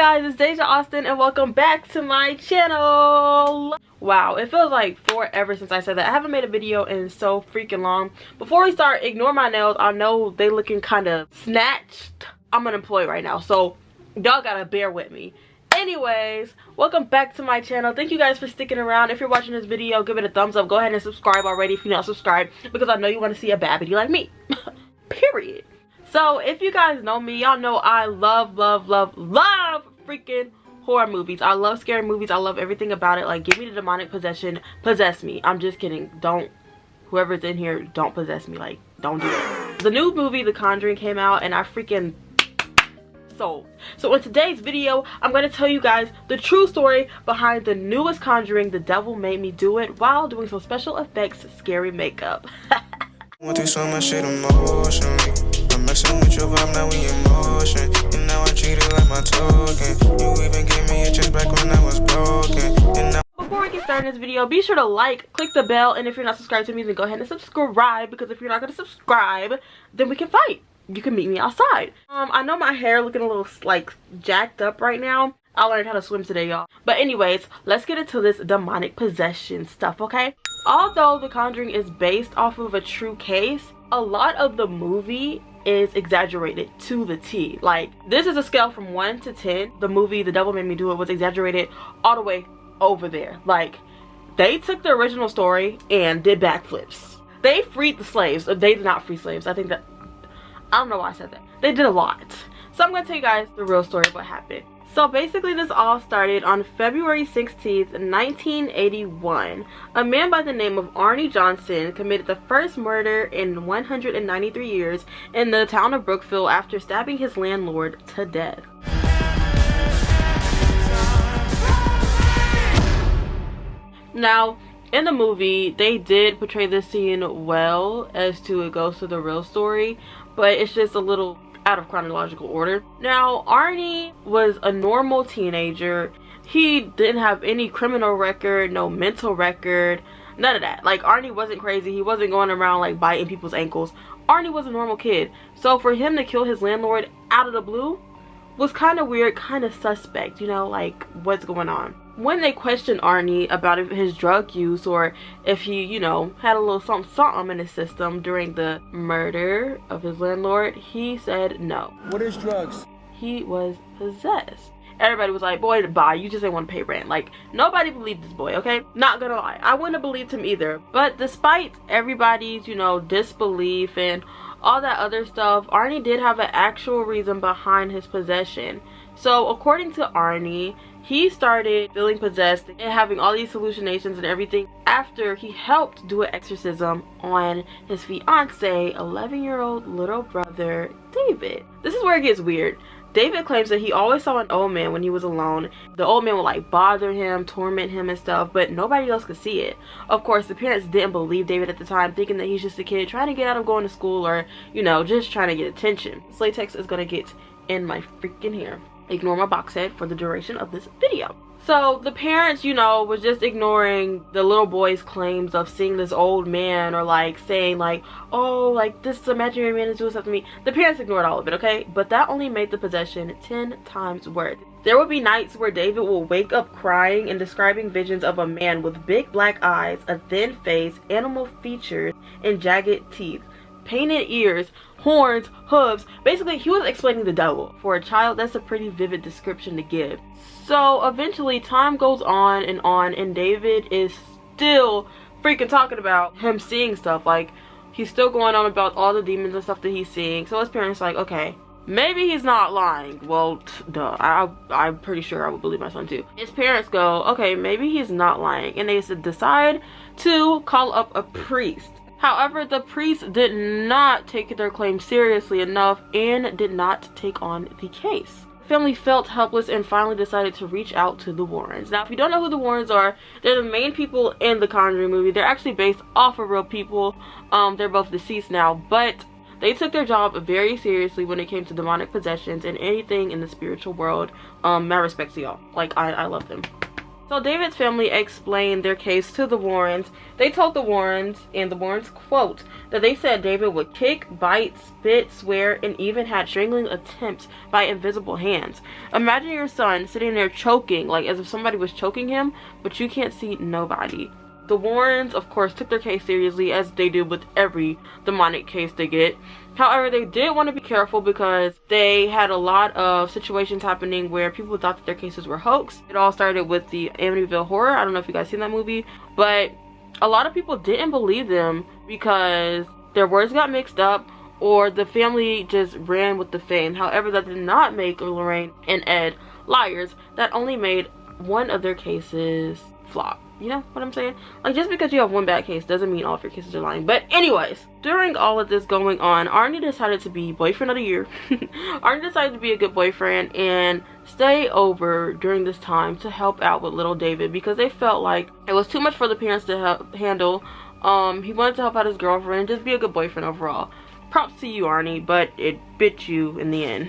guys, it's Dajah Austin and welcome back to my channel. Wow, it feels like forever since I said that. I haven't made a video in so freaking long. Before we start, ignore my nails. I know they looking kind of snatched. I'm unemployed right now, so y'all gotta bear with me. Anyways, welcome back to my channel. Thank you guys for sticking around. If you're watching this video, give it a thumbs up. Go ahead and subscribe already if you're not subscribed, because I know you want to see a baddie like me. Period. So if you guys know me, y'all know I love freaking horror movies. I love scary movies. I love everything about it. Like, give me the demonic possession. Possess me. I'm just kidding. Don't, whoever's in here, don't possess me. Like, don't do it. The new movie, The Conjuring, came out and I freaking sold. So in today's video, I'm going to tell you guys the true story behind the newest Conjuring, The Devil Made Me Do It, while doing some special effects scary makeup. Went through so much shit emotionally. I'm messing with your vibe, now we in motion. And now I treat it like my token. You even gave me a chance back when I was broken. And now before we get started in this video, be sure to like, click the bell, and if you're not subscribed to me, then go ahead and subscribe, because if you're not going to subscribe, then we can fight. You can meet me outside. I know my hair looking a little like jacked up right now. I learned how to swim today, y'all. But anyways, let's get into this demonic possession stuff, okay? Although The Conjuring is based off of a true case, a lot of the movie is exaggerated to the T. Like, this is a scale from 1 to 10. The movie The Devil Made Me Do It was exaggerated all the way over there. Like, they took the original story and did backflips. They freed the slaves. They did not free slaves. I think that, I don't know why I said that. They did a lot. So I'm going to tell you guys the real story of what happened. So basically, this all started on February 16th, 1981. A man by the name of Arnie Johnson committed the first murder in 193 years in the town of Brookfield after stabbing his landlord to death. Now, in the movie, they did portray this scene well as to it goes to the real story, but it's just a little out of chronological order. Now, Arnie was a normal teenager. He didn't have any criminal record, no mental record, none of that. Like, Arnie wasn't crazy. He wasn't going around like biting people's ankles. Arnie was a normal kid. So for him to kill his landlord out of the blue was kind of weird, kind of suspect, you know, like, what's going on? When they questioned Arnie about his drug use or if he, you know, had a little something in his system during the murder of his landlord, he said no. What is drugs? He was possessed. Everybody was like, boy, bye, you just didn't want to pay rent. Like, nobody believed this boy, okay? Not gonna lie, I wouldn't have believed him either. But despite everybody's, you know, disbelief and all that other stuff, Arnie did have an actual reason behind his possession. So according to Arnie, he started feeling possessed and having all these hallucinations and everything after he helped do an exorcism on his fiance, 11-year-old little brother, David. This is where it gets weird. David claims that he always saw an old man when he was alone. The old man would like bother him, torment him and stuff, but nobody else could see it. Of course, the parents didn't believe David at the time, thinking that he's just a kid trying to get out of going to school or, you know, just trying to get attention. This latex is gonna get in my freaking hair. Ignore my box head for the duration of this video. So the parents, you know, was just ignoring the little boy's claims of seeing this old man or like saying like, oh, like this imaginary man is doing something to me. The parents ignored all of it, okay? But that only made the possession 10 times worse. There would be nights where David will wake up crying and describing visions of a man with big black eyes, a thin face, animal features, and jagged teeth, painted ears, horns, hooves. Basically, he was explaining the devil. For a child, that's a pretty vivid description to give. So eventually time goes on, and David is still freaking talking about him seeing stuff. Like, he's still going on about all the demons and stuff that he's seeing. So his parents are like, okay, maybe he's not lying. Well, duh, I'm pretty sure I would believe my son too. His parents go, okay, maybe he's not lying, and they decide to call up a priest. However, the priest did not take their claim seriously enough and did not take on the case. The family felt helpless and finally decided to reach out to the Warrens. Now, if you don't know who the Warrens are, they're the main people in the Conjuring movie. They're actually based off of real people. They're both deceased now, but they took their job very seriously when it came to demonic possessions and anything in the spiritual world. My respects to y'all. Like, I love them. So David's family explained their case to the Warrens. They told the Warrens, and the Warrens quote, that they said David would kick, bite, spit, swear, and even had strangling attempts by invisible hands. Imagine your son sitting there choking, like as if somebody was choking him, but you can't see nobody. The Warrens, of course, took their case seriously, as they do with every demonic case they get. However, they did want to be careful because they had a lot of situations happening where people thought that their cases were hoax. It all started with the Amityville Horror. I don't know if you guys seen that movie, but a lot of people didn't believe them because their words got mixed up or the family just ran with the fame. However, that did not make Lorraine and Ed liars. That only made one of their cases flop. You know what I'm saying? Like, just because you have one bad case doesn't mean all of your cases are lying. But anyways, during all of this going on, Arnie decided to be boyfriend of the year. Arnie decided to be a good boyfriend and stay over during this time to help out with little David because they felt like it was too much for the parents to handle. He wanted to help out his girlfriend and just be a good boyfriend overall. Props to you, Arnie, but it bit you in the end.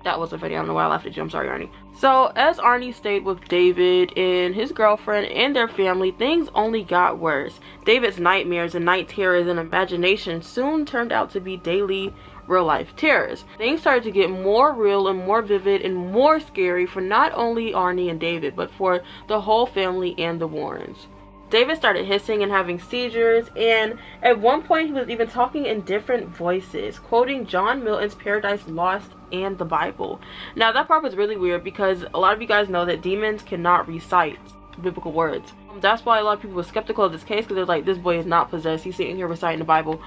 That wasn't funny. I don't know why I laughed at you. I'm sorry, Arnie. So, as Arnie stayed with David and his girlfriend and their family, things only got worse. David's nightmares and night terrors and imagination soon turned out to be daily, real-life terrors. Things started to get more real and more vivid and more scary for not only Arnie and David, but for the whole family and the Warrens. David started hissing and having seizures, and at one point he was even talking in different voices, quoting John Milton's Paradise Lost and the Bible. Now that part was really weird because a lot of you guys know that demons cannot recite biblical words. That's why a lot of people were skeptical of this case because they're like, this boy is not possessed. He's sitting here reciting the Bible.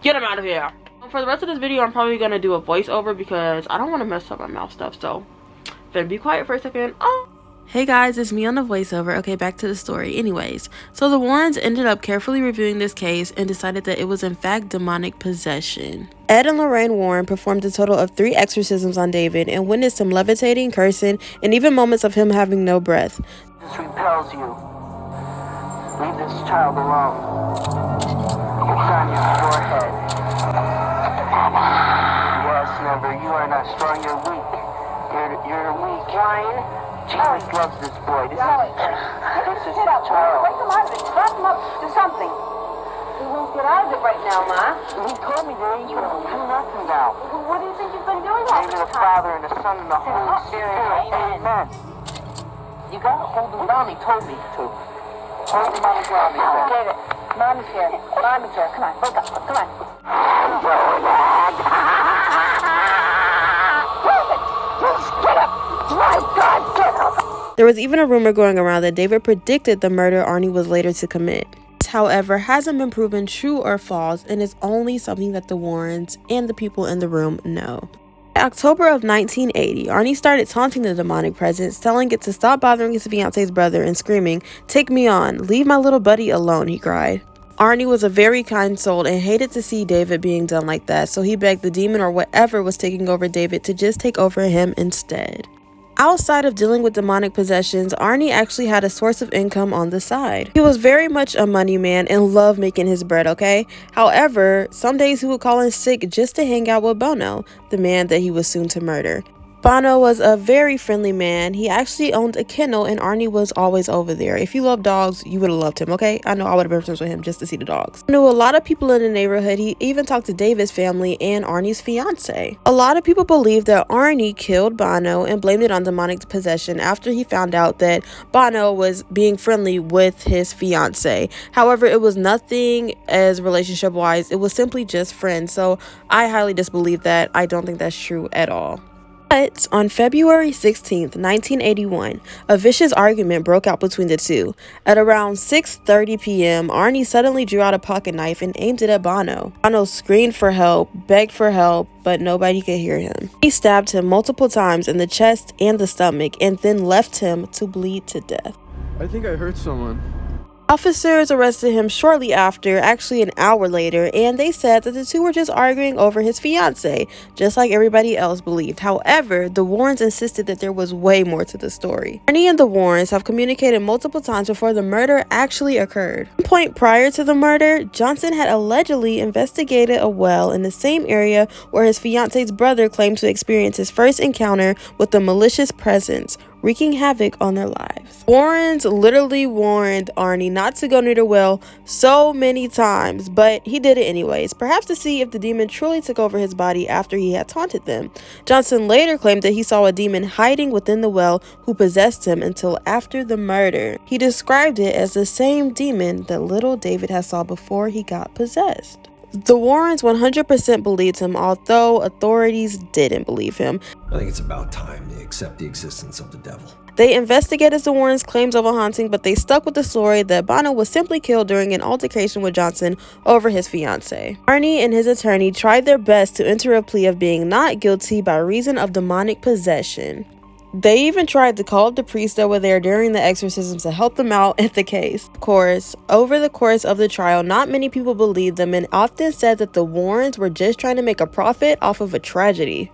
Get him out of here. For the rest of this video, I'm probably going to do a voiceover because I don't want to mess up my mouth stuff. So, then be quiet for a second. Hey guys, it's me on the voiceover. Okay, back to the story. Anyways, so the Warrens ended up carefully reviewing this case and decided that it was in fact demonic possession. Ed and Lorraine Warren performed a total of 3 exorcisms on David and witnessed him levitating, cursing, and even moments of him having no breath. This repels you. Leave this child alone. It's on your forehead. Yes, Never, you are not strong, you're weak. You're weak. Ryan. Jesus loves this boy. This is his child. Wake him out of it. Wrap him up. Do something. He won't get out of it right now, Ma. He told me that you do nothing now. What do you think he's been doing all Maybe this the time? Father and the Son and the Holy Spirit. Amen. You gotta hold him down. He told me to. Hold him on the ground, he said. David, Mommy's here. Mommy's here. Come on, wake up. Come on. Just get up. My God, get up. There was even a rumor going around that David predicted the murder Arnie was later to commit. This, however, hasn't been proven true or false and is only something that the Warrens and the people in the room know. In October of 1980, Arnie started taunting the demonic presence, telling it to stop bothering his fiance's brother and screaming, "Take me on, leave my little buddy alone," he cried. Arnie was a very kind soul and hated to see David being done like that, so he begged the demon or whatever was taking over David to just take over him instead. Outside of dealing with demonic possessions, Arnie actually had a source of income on the side. He was very much a money man and loved making his bread, okay? However, some days he would call in sick just to hang out with Bono, the man that he was soon to murder. Bono was a very friendly man. He actually owned a kennel and Arnie was always over there. If you love dogs, you would have loved him, okay? I know I would have been friends with him just to see the dogs. He knew a lot of people in the neighborhood. He even talked to David's family and Arnie's fiance. A lot of people believe that Arnie killed Bono and blamed it on demonic possession after he found out that Bono was being friendly with his fiance. However, it was nothing as relationship wise. It was simply just friends. So I highly disbelieve that. I don't think that's true at all. But on February 16th, 1981, a vicious argument broke out between the two. At around 6:30 p.m., Arnie suddenly drew out a pocket knife and aimed it at Bono. Bono screamed for help, begged for help, but nobody could hear him. He stabbed him multiple times in the chest and the stomach and then left him to bleed to death. I think I hurt someone. Officers arrested him shortly after, actually an hour later, and they said that the two were just arguing over his fiance, just like everybody else believed. However, the Warrens insisted that there was way more to the story. Arnie and the Warrens have communicated multiple times before the murder actually occurred. At one point prior to the murder, Johnson had allegedly investigated a well in the same area where his fiance's brother claimed to experience his first encounter with the malicious presence, wreaking havoc on their lives. Warrens literally warned Arnie not to go near the well so many times, but he did it anyways, perhaps to see if the demon truly took over his body after he had taunted them. Johnson later claimed that he saw a demon hiding within the well who possessed him until after the murder. He described it as the same demon that little David had saw before he got possessed. The Warrens 100% believed him, although authorities didn't believe him. I think it's about time they accept the existence of the devil. They investigated the Warrens' claims of a haunting, but they stuck with the story that Bono was simply killed during an altercation with Johnson over his fiancée. Arnie and his attorney tried their best to enter a plea of being not guilty by reason of demonic possession. They even tried to call up the priests that were there during the exorcisms to help them out at the case. Of course, over the course of the trial, not many people believed them and often said that the Warrens were just trying to make a profit off of a tragedy.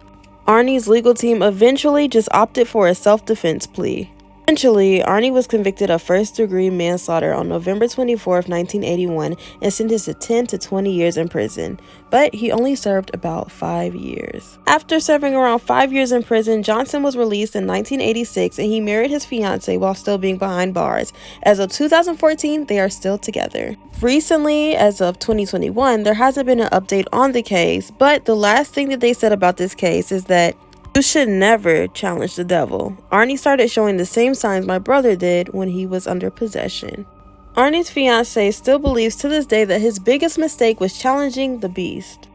Arnie's legal team eventually just opted for a self-defense plea. Eventually, Arnie was convicted of first-degree manslaughter on November 24, 1981 and sentenced to 10 to 20 years in prison, but he only served about 5 years. After serving around 5 years in prison, Johnson was released in 1986 and he married his fiancée while still being behind bars. As of 2014, they are still together. Recently, as of 2021, there hasn't been an update on the case, but the last thing that they said about this case is that you should never challenge the devil. Arnie started showing the same signs my brother did when he was under possession. Arnie's fiancée still believes to this day that his biggest mistake was challenging the beast.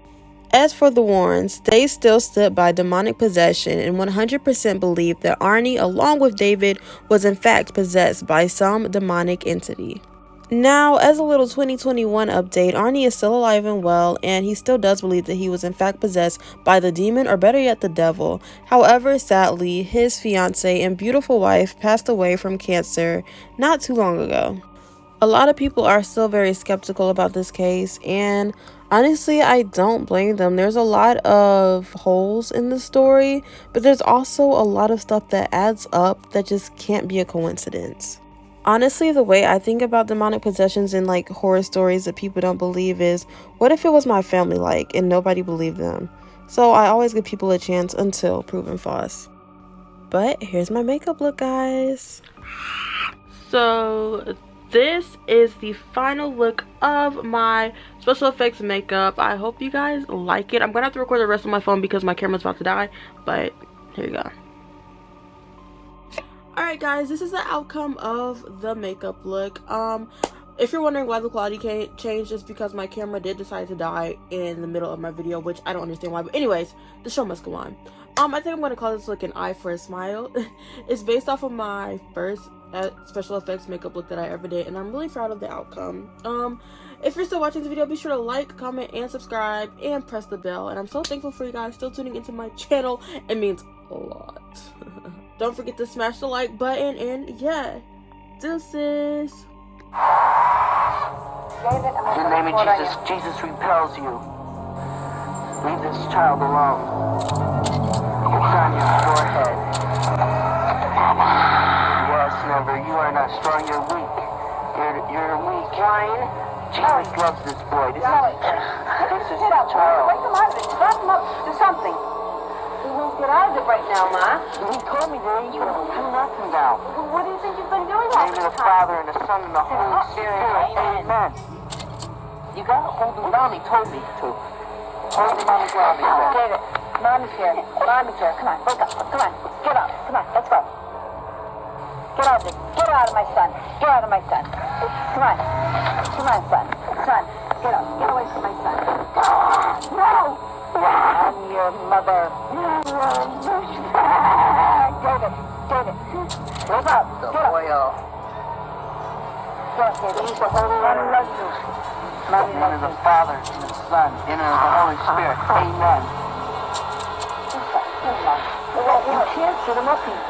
As for the Warrens, they still stood by demonic possession and 100% believed that Arnie, along with David, was in fact possessed by some demonic entity. Now, as a little 2021 update, Arnie is still alive and well, and he still does believe that he was in fact possessed by the demon, or better yet, the devil. However, sadly, his fiancée and beautiful wife passed away from cancer not too long ago. A lot of people are still very skeptical about this case, and honestly, I don't blame them. There's a lot of holes in the story, but there's also a lot of stuff that adds up that just can't be a coincidence. Honestly, the way I think about demonic possessions and like horror stories that people don't believe is, what if it was my family like and nobody believed them? So I always give people a chance until proven false. But here's my makeup look, guys. So this is the final look of my special effects makeup. I hope you guys like it. I'm gonna have to record the rest on my phone because my camera's about to die, but here you go. Alright guys, this is the outcome of the makeup look. If you're wondering why the quality changed, it's because my camera did decide to die in the middle of my video, which I don't understand why, but anyways, the show must go on. I think I'm going to call this look an eye for a smile. It's based off of my first special effects makeup look that I ever did, and I'm really proud of the outcome. If you're still watching the video, be sure to like, comment, and subscribe, and press the bell. And I'm so thankful for you guys still tuning into my channel. It means a lot. Don't forget to smash the like button, and yeah, deuces. David, In the name of Jesus, Jesus repels you. Leave this child alone. It's on your forehead. Yes, never. You are not strong, you're weak. You're weak. Ryan, Jesus loves this boy. This is Get up, child. wake him out of it. Wrap him up. Do something. He won't get out of it right now, Ma. He told me that you do nothing now. What do you think you've been doing In all the name this of the time? Father, and the Son, and the Holy Spirit. Amen. You gotta hold him down. He told me to. Hold him on the ground, he said. David, Mommy's here. Mommy's here. Come on, wake up. Come on. Get up. Come on, let's go. Get out of it. Get out of my son. Get out of my son. Come on. Come on, son. Son, get up. Get away from my son. No! I'm your mother. David, David. Wake up. The Get up. boy, Get up, David. He's the Holy One who loves you. Mommy in the name loves of the you. Father, and the Son, and of the Holy Spirit. Amen. You can't shoot him up. He's